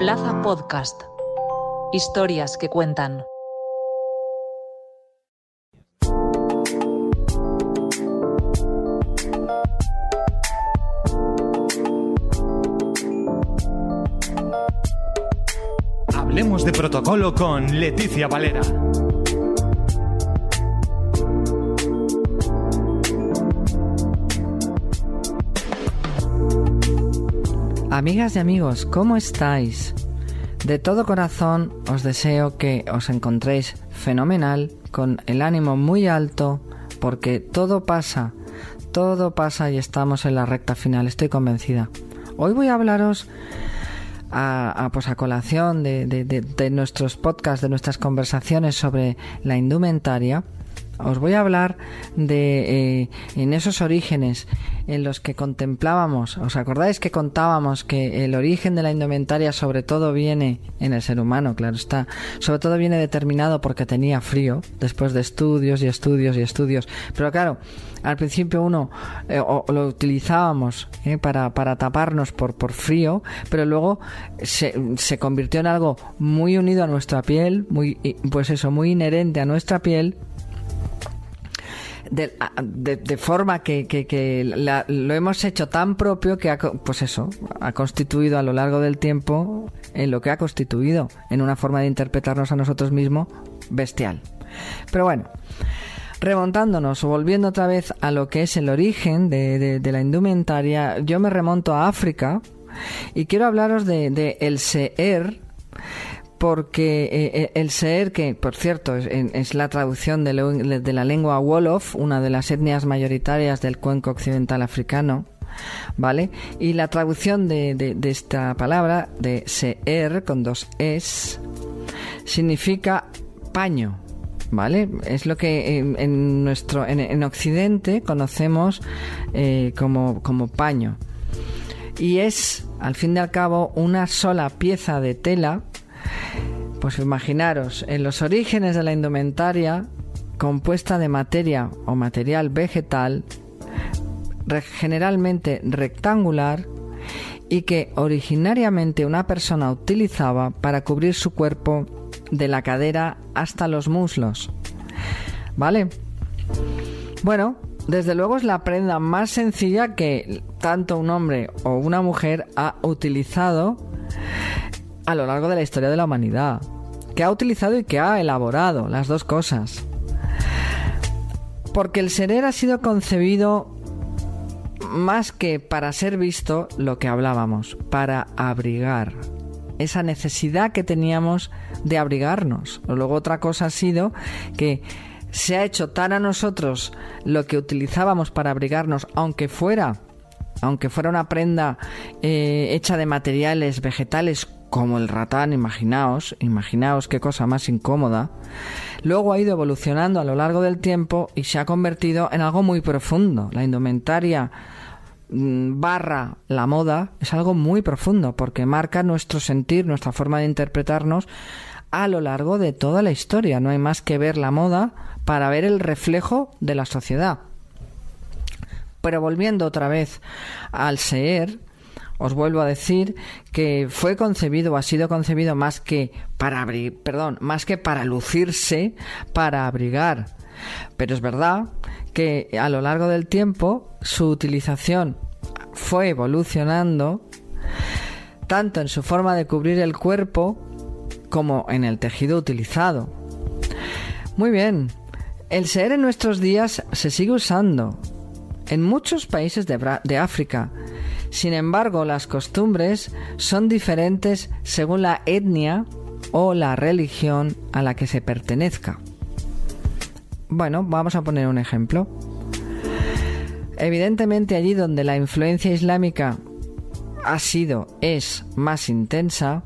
Plaza Podcast. Historias que cuentan. Hablemos de protocolo con Leticia Valera. Amigas y amigos, ¿cómo estáis? De todo corazón os deseo que os encontréis fenomenal, con el ánimo muy alto, porque todo pasa y estamos en la recta final, estoy convencida. Hoy voy a hablaros a colación de nuestros podcasts, de nuestras conversaciones sobre la indumentaria. Os voy a hablar de en esos orígenes en los que contemplábamos. ¿Os acordáis que contábamos que el origen de la indumentaria sobre todo viene en el ser humano? Claro está, sobre todo viene determinado porque tenía frío, después de estudios y estudios y estudios. Pero claro, al principio uno lo utilizábamos para taparnos por frío, pero luego se convirtió en algo muy unido a nuestra piel, muy inherente a nuestra piel. De forma que lo hemos hecho tan propio que ha constituido a lo largo del tiempo en lo que ha constituido, en una forma de interpretarnos a nosotros mismos bestial. Pero bueno, remontándonos o volviendo otra vez a lo que es el origen de la indumentaria, yo me remonto a África y quiero hablaros de el seer, porque el seer, que por cierto es la traducción de la lengua Wolof, una de las etnias mayoritarias del cuenco occidental africano, ¿vale? Y la traducción de esta palabra, de seer, con dos es, significa paño, ¿vale? Es lo que en Occidente conocemos como paño. Y es, al fin y al cabo, una sola pieza de tela. Pues imaginaros, en los orígenes de la indumentaria, compuesta de materia o material vegetal, generalmente rectangular, y que originariamente una persona utilizaba para cubrir su cuerpo de la cadera hasta los muslos. ¿Vale? Bueno, desde luego es la prenda más sencilla que tanto un hombre o una mujer ha utilizado a lo largo de la historia de la humanidad, que ha utilizado y que ha elaborado, las dos cosas. Porque el serer ha sido concebido más que para ser visto, lo que hablábamos, para abrigar esa necesidad que teníamos de abrigarnos. Luego otra cosa ha sido que se ha hecho tan a nosotros lo que utilizábamos para abrigarnos, aunque fuera una prenda hecha de materiales vegetales como el ratán, imaginaos qué cosa más incómoda. Luego ha ido evolucionando a lo largo del tiempo y se ha convertido en algo muy profundo. La indumentaria barra la moda es algo muy profundo porque marca nuestro sentir, nuestra forma de interpretarnos a lo largo de toda la historia. No hay más que ver la moda para ver el reflejo de la sociedad. Pero volviendo otra vez al seer, os vuelvo a decir que fue concebido o ha sido concebido más que para lucirse, para abrigar. Pero es verdad que a lo largo del tiempo su utilización fue evolucionando tanto en su forma de cubrir el cuerpo como en el tejido utilizado. Muy bien, el seer en nuestros días se sigue usando en muchos países de África. Sin embargo, las costumbres son diferentes según la etnia o la religión a la que se pertenezca. Bueno, vamos a poner un ejemplo. Evidentemente, allí donde la influencia islámica es más intensa,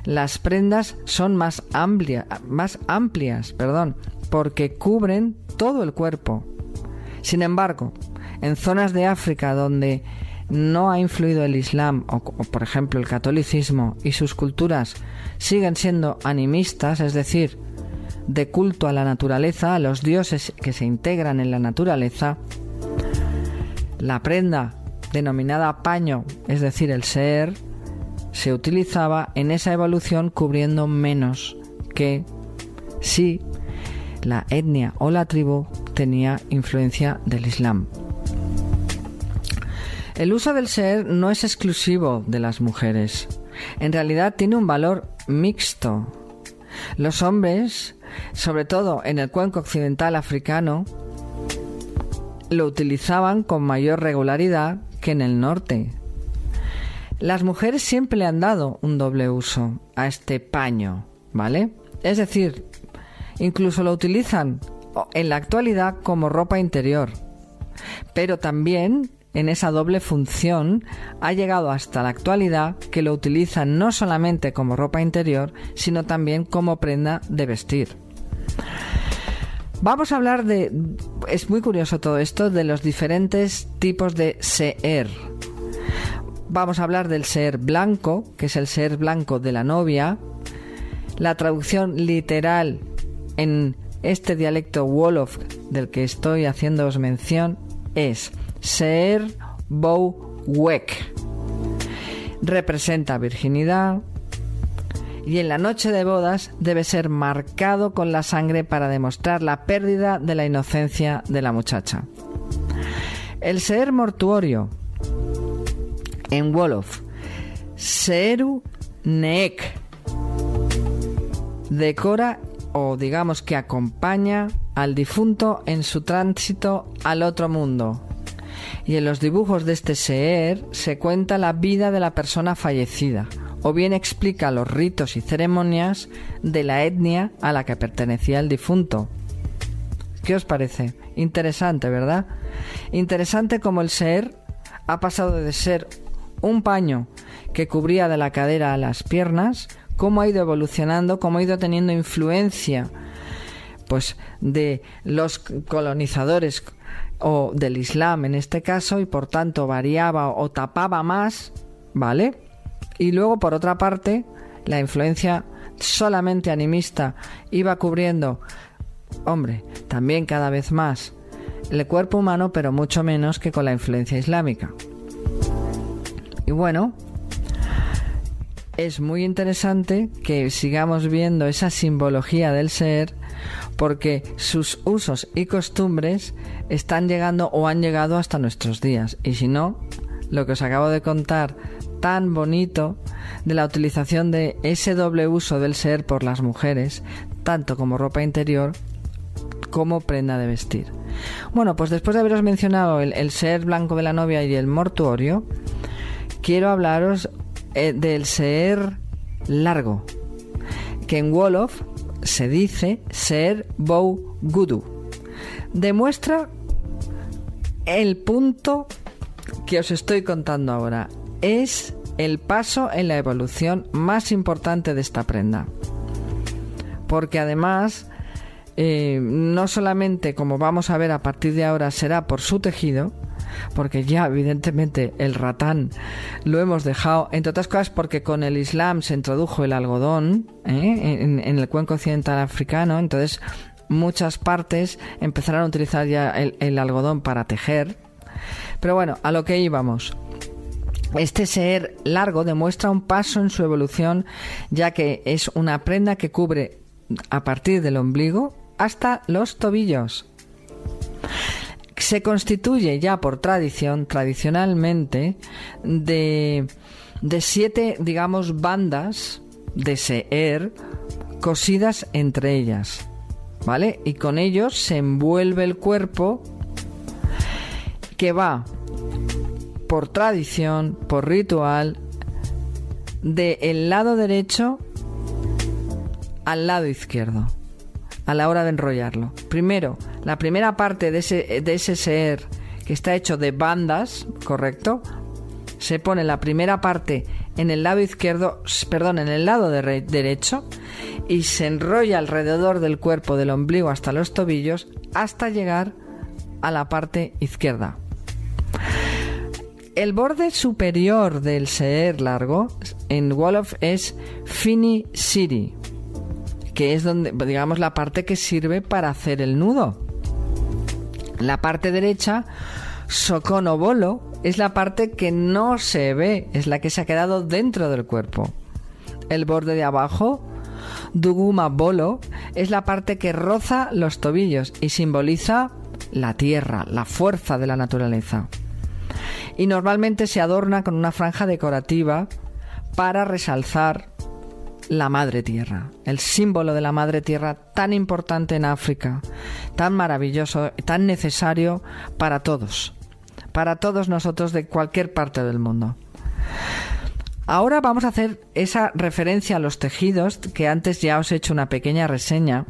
las prendas son más amplias, porque cubren todo el cuerpo. Sin embargo, en zonas de África donde no ha influido el Islam o por ejemplo el catolicismo y sus culturas siguen siendo animistas, es decir, de culto a la naturaleza, a los dioses que se integran en la naturaleza, la prenda denominada paño, es decir, el seer, se utilizaba en esa evolución cubriendo menos que si la etnia o la tribu tenía influencia del Islam. El uso del seher no es exclusivo de las mujeres. En realidad tiene un valor mixto. Los hombres, sobre todo en el cuenco occidental africano, lo utilizaban con mayor regularidad que en el norte. Las mujeres siempre le han dado un doble uso a este paño, ¿vale? Es decir, incluso lo utilizan en la actualidad como ropa interior, pero también en esa doble función ha llegado hasta la actualidad que lo utilizan no solamente como ropa interior, sino también como prenda de vestir. Vamos a hablar es muy curioso todo esto, de los diferentes tipos de seher. Vamos a hablar del seher blanco, que es el seher blanco de la novia. La traducción literal en este dialecto Wolof del que estoy haciéndoos mención es seher bou wek. Representa virginidad y en la noche de bodas debe ser marcado con la sangre para demostrar la pérdida de la inocencia de la muchacha. El seher mortuorio en Wolof, seheru neek, decora o digamos que acompaña al difunto en su tránsito al otro mundo. Y en los dibujos de este seher se cuenta la vida de la persona fallecida, o bien explica los ritos y ceremonias de la etnia a la que pertenecía el difunto. ¿Qué os parece? Interesante, ¿verdad? Interesante como el seher ha pasado de ser un paño que cubría de la cadera a las piernas, cómo ha ido evolucionando, cómo ha ido teniendo influencia pues de los colonizadores o del Islam en este caso, y por tanto variaba o tapaba más, ¿vale? Y luego por otra parte la influencia solamente animista iba cubriendo, hombre, también cada vez más el cuerpo humano, pero mucho menos que con la influencia islámica. Y bueno, es muy interesante que sigamos viendo esa simbología del seher, porque sus usos y costumbres están llegando o han llegado hasta nuestros días. Y si no, lo que os acabo de contar tan bonito de la utilización de ese doble uso del seher por las mujeres, tanto como ropa interior como prenda de vestir. Bueno, pues después de haberos mencionado el seher blanco de la novia y el mortuorio, quiero hablaros del seher largo, que en Wolof se dice seher bou gudu. Demuestra el punto que os estoy contando ahora. Es el paso en la evolución más importante de esta prenda, porque además no solamente, como vamos a ver a partir de ahora, será por su tejido, porque ya evidentemente el ratán lo hemos dejado, entre otras cosas porque con el Islam se introdujo el algodón en el cuenco occidental africano, entonces muchas partes empezaron a utilizar ya el algodón para tejer. Pero bueno, a lo que íbamos. Este seher largo demuestra un paso en su evolución, ya que es una prenda que cubre a partir del ombligo hasta los tobillos. Se constituye ya por tradicionalmente de 7, digamos, bandas de seher cosidas entre ellas, ¿vale? Y con ellos se envuelve el cuerpo, que va por tradición, por ritual, del lado derecho al lado izquierdo a la hora de enrollarlo. Primero, la primera parte de ese seher, que está hecho de bandas, ¿correcto? Se pone la primera parte en el lado izquierdo, perdón, en el lado derecho, y se enrolla alrededor del cuerpo, del ombligo hasta los tobillos, hasta llegar a la parte izquierda. El borde superior del seher largo en Wolof es Fini Siri, que es donde, digamos, la parte que sirve para hacer el nudo. La parte derecha Sokono Bolo es la parte que no se ve, es la que se ha quedado dentro del cuerpo. El borde de abajo, Duguma Bolo, es la parte que roza los tobillos y simboliza la tierra, la fuerza de la naturaleza. Y normalmente se adorna con una franja decorativa para resalzar la madre tierra, el símbolo de la madre tierra tan importante en África, tan maravilloso, tan necesario para todos nosotros de cualquier parte del mundo. Ahora vamos a hacer esa referencia a los tejidos que antes ya os he hecho una pequeña reseña.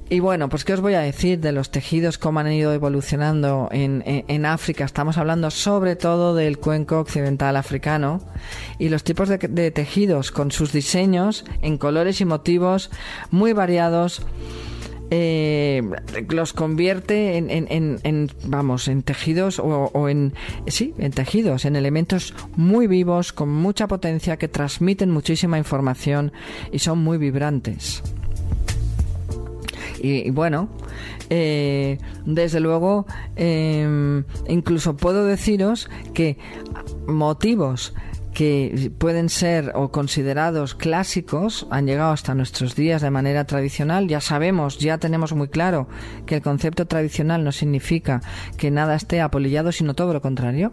Y bueno, pues ¿qué os voy a decir de los tejidos, cómo han ido evolucionando en África? Estamos hablando sobre todo del cuenco occidental africano y los tipos de tejidos con sus diseños en colores y motivos muy variados. Los convierte en tejidos en tejidos, en elementos muy vivos, con mucha potencia, que transmiten muchísima información y son muy vibrantes. Y bueno, desde luego, incluso puedo deciros que motivos que pueden ser o considerados clásicos han llegado hasta nuestros días de manera tradicional. Ya sabemos, ya tenemos muy claro que el concepto tradicional no significa que nada esté apolillado, sino todo lo contrario.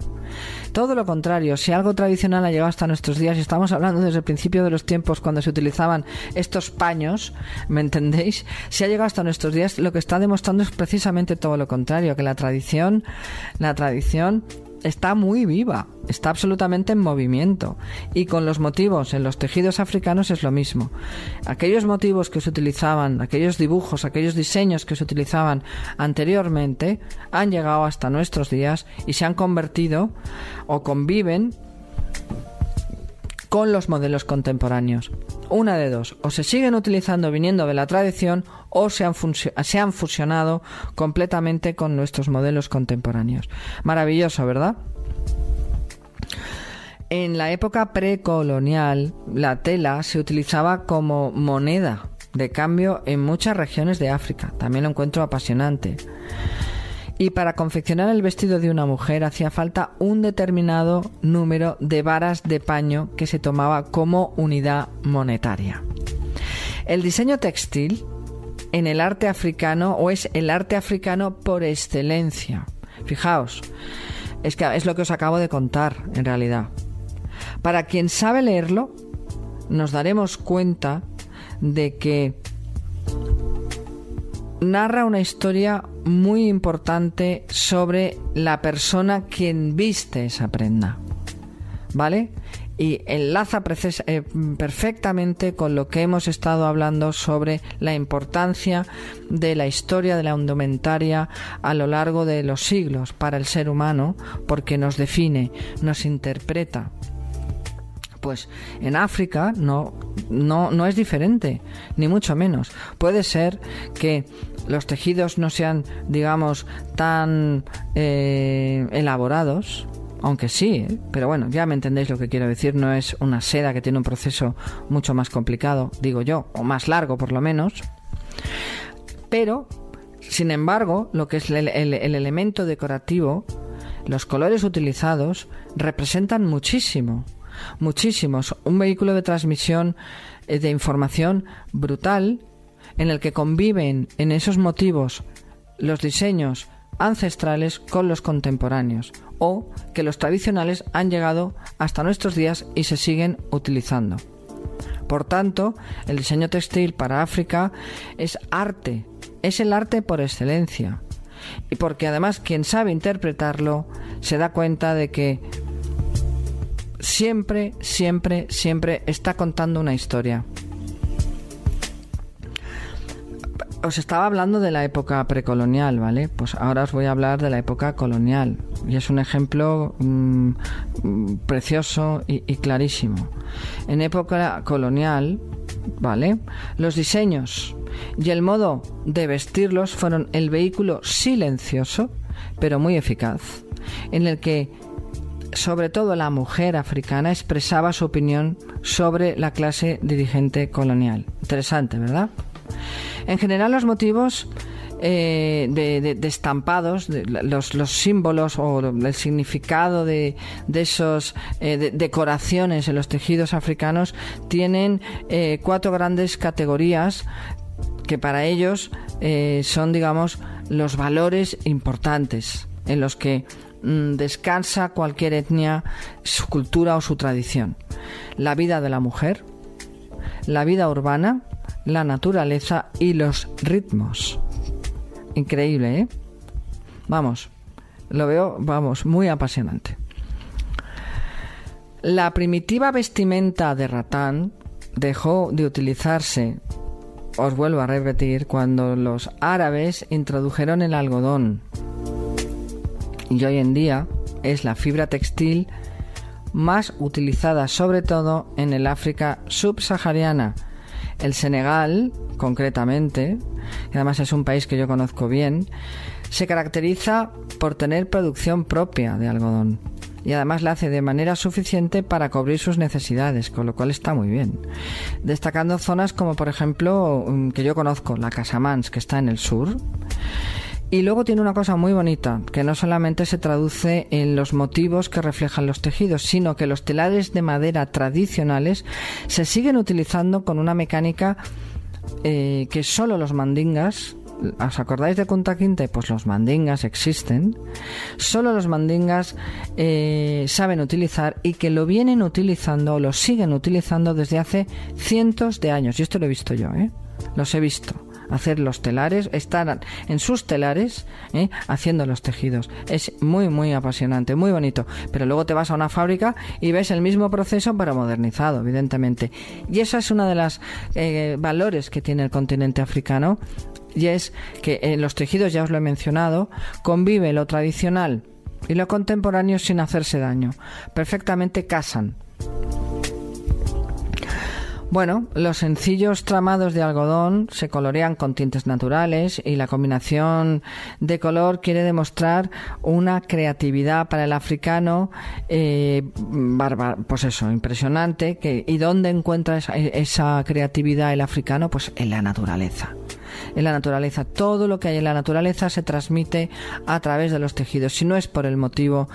Todo lo contrario, si algo tradicional ha llegado hasta nuestros días, y estamos hablando desde el principio de los tiempos cuando se utilizaban estos paños, ¿me entendéis? Si ha llegado hasta nuestros días, lo que está demostrando es precisamente todo lo contrario, que la tradición está muy viva, está absolutamente en movimiento. Y con los motivos en los tejidos africanos es lo mismo. Aquellos motivos que se utilizaban, aquellos dibujos, aquellos diseños que se utilizaban anteriormente han llegado hasta nuestros días y se han convertido o conviven con los modelos contemporáneos. Una de dos, o se siguen utilizando viniendo de la tradición o se han fusionado completamente con nuestros modelos contemporáneos. Maravilloso, ¿verdad? En la época precolonial, la tela se utilizaba como moneda de cambio en muchas regiones de África. También lo encuentro apasionante. Y para confeccionar el vestido de una mujer hacía falta un determinado número de varas de paño que se tomaba como unidad monetaria. El diseño textil en el arte africano, o es el arte africano por excelencia. Fijaos, es lo que os acabo de contar en realidad. Para quien sabe leerlo, nos daremos cuenta de que narra una historia muy importante sobre la persona quien viste esa prenda, ¿vale? Y enlaza perfectamente con lo que hemos estado hablando sobre la importancia de la historia de la indumentaria a lo largo de los siglos para el ser humano, porque nos define, nos interpreta. Pues en África no es diferente, ni mucho menos. Puede ser que los tejidos no sean, digamos, tan elaborados, aunque sí, pero bueno, ya me entendéis lo que quiero decir. No es una seda que tiene un proceso mucho más complicado, digo yo, o más largo por lo menos. Pero, sin embargo, lo que es el elemento decorativo, los colores utilizados representan muchísimos, un vehículo de transmisión de información brutal, en el que conviven en esos motivos los diseños ancestrales con los contemporáneos, o que los tradicionales han llegado hasta nuestros días y se siguen utilizando. Por tanto, el diseño textil para África es arte, es el arte por excelencia, y porque además quien sabe interpretarlo se da cuenta de que siempre está contando una historia. Os estaba hablando de la época precolonial, ¿vale? Pues ahora os voy a hablar de la época colonial. Y es un ejemplo precioso y clarísimo. En época colonial, ¿vale?, los diseños y el modo de vestirlos fueron el vehículo silencioso, pero muy eficaz, en el que sobre todo la mujer africana expresaba su opinión sobre la clase dirigente colonial. Interesante, ¿verdad? En general, los motivos de estampados, los símbolos o el significado de esos decoraciones en los tejidos africanos tienen 4 grandes categorías que para ellos son, digamos, los valores importantes en los que descansa cualquier etnia, su cultura o su tradición. La vida de la mujer, la vida urbana, la naturaleza y los ritmos. Increíble, ¿eh? Vamos, lo veo, muy apasionante. La primitiva vestimenta de ratán dejó de utilizarse, os vuelvo a repetir, cuando los árabes introdujeron el algodón. Y hoy en día es la fibra textil más utilizada, sobre todo en el África subsahariana. El Senegal, concretamente, que además es un país que yo conozco bien, se caracteriza por tener producción propia de algodón y además la hace de manera suficiente para cubrir sus necesidades, con lo cual está muy bien. Destacando zonas como, por ejemplo, que yo conozco, la Casamance, que está en el sur. Y luego tiene una cosa muy bonita, que no solamente se traduce en los motivos que reflejan los tejidos, sino que los telares de madera tradicionales se siguen utilizando con una mecánica que solo los mandingas, ¿os acordáis de Kunta Kinte? Pues los mandingas existen, solo los mandingas saben utilizar y que lo vienen utilizando o lo siguen utilizando desde hace cientos de años. Y esto lo he visto yo, los he visto hacer los telares, estar en sus telares haciendo los tejidos. Es muy, muy apasionante, muy bonito. Pero luego te vas a una fábrica y ves el mismo proceso pero modernizado, evidentemente. Y esa es una de las valores que tiene el continente africano, y es que en los tejidos, ya os lo he mencionado, convive lo tradicional y lo contemporáneo sin hacerse daño. Perfectamente casan. Bueno, los sencillos tramados de algodón se colorean con tintes naturales y la combinación de color quiere demostrar una creatividad para el africano, pues eso, impresionante. ¿Y dónde encuentra esa creatividad el africano? Pues en la naturaleza. En la naturaleza, todo lo que hay en la naturaleza se transmite a través de los tejidos. Si no es por el motivo,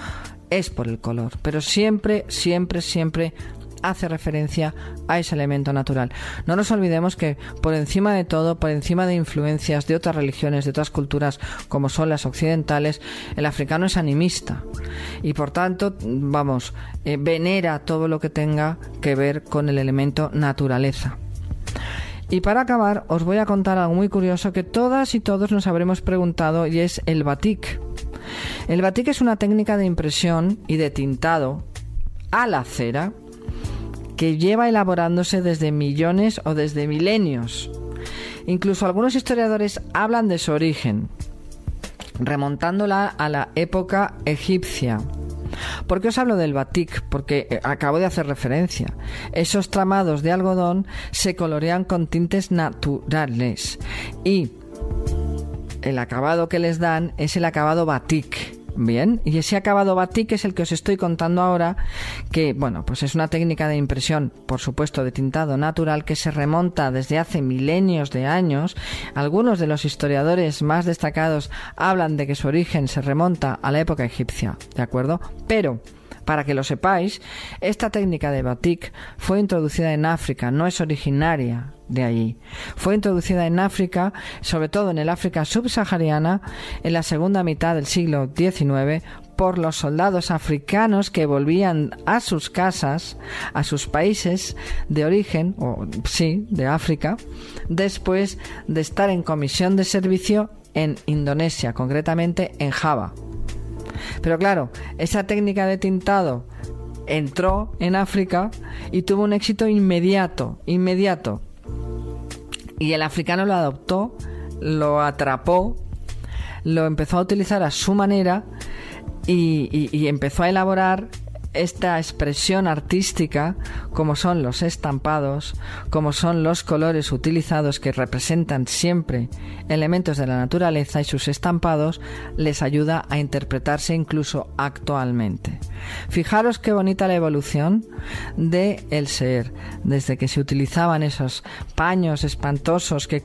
es por el color. Pero siempre, siempre, siempre hace referencia a ese elemento natural. No nos olvidemos que por encima de todo, por encima de influencias de otras religiones, de otras culturas como son las occidentales, el africano es animista y por tanto, venera todo lo que tenga que ver con el elemento naturaleza. Y para acabar, os voy a contar algo muy curioso que todas y todos nos habremos preguntado, y es el batik. El batik es una técnica de impresión y de tintado a la cera que lleva elaborándose desde millones o desde milenios. Incluso algunos historiadores hablan de su origen, remontándola a la época egipcia. ¿Por qué os hablo del batik? Porque acabo de hacer referencia. Esos tramados de algodón se colorean con tintes naturales y el acabado que les dan es el acabado batik. Bien, y ese acabado batik es el que os estoy contando ahora, que pues es una técnica de impresión, por supuesto de tintado natural, que se remonta desde hace milenios de años. Algunos de los historiadores más destacados hablan de que su origen se remonta a la época egipcia, ¿de acuerdo? Pero para que lo sepáis, esta técnica de batik fue introducida en África, no es originaria de allí. Fue introducida en África, sobre todo en el África subsahariana, en la segunda mitad del siglo XIX, por los soldados africanos que volvían a sus casas, a sus países de origen, de África, después de estar en comisión de servicio en Indonesia, concretamente en Java. Pero claro, esa técnica de tintado entró en África y tuvo un éxito inmediato. Y el africano lo adoptó, lo atrapó, lo empezó a utilizar a su manera y empezó a elaborar esta expresión artística, como son los estampados, como son los colores utilizados que representan siempre elementos de la naturaleza, y sus estampados les ayuda a interpretarse incluso actualmente. Fijaros qué bonita la evolución del ser, desde que se utilizaban esos paños espantosos que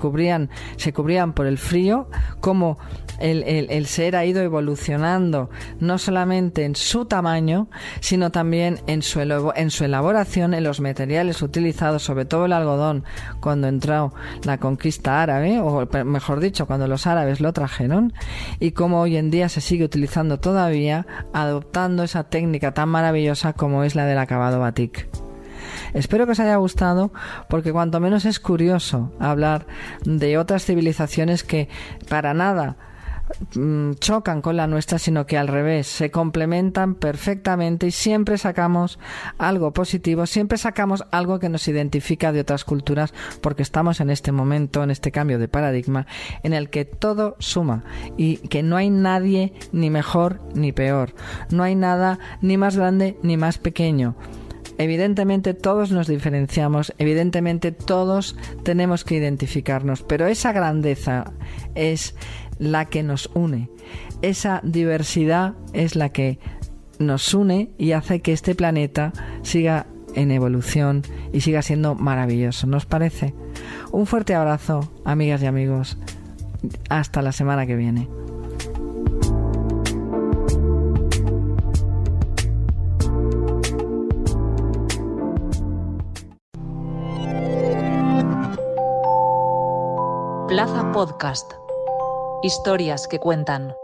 se cubrían por el frío, como el ser ha ido evolucionando no solamente en su tamaño, sino también en su elaboración, en los materiales utilizados, sobre todo el algodón, cuando entró la conquista árabe, o mejor dicho, cuando los árabes lo trajeron, y cómo hoy en día se sigue utilizando todavía, adoptando esa técnica tan maravillosa como es la del acabado batik. Espero que os haya gustado, porque cuanto menos es curioso hablar de otras civilizaciones que para nada chocan con la nuestra, sino que al revés, se complementan perfectamente y siempre sacamos algo positivo, siempre sacamos algo que nos identifica de otras culturas, porque estamos en este momento, en este cambio de paradigma, en el que todo suma y que no hay nadie ni mejor ni peor, no hay nada ni más grande ni más pequeño. Evidentemente todos nos diferenciamos, evidentemente todos tenemos que identificarnos, pero esa grandeza es la que nos une, esa diversidad es la que nos une y hace que este planeta siga en evolución y siga siendo maravilloso, ¿no os parece? Un fuerte abrazo, amigas y amigos, hasta la semana que viene. Plaza Podcast. Historias que cuentan.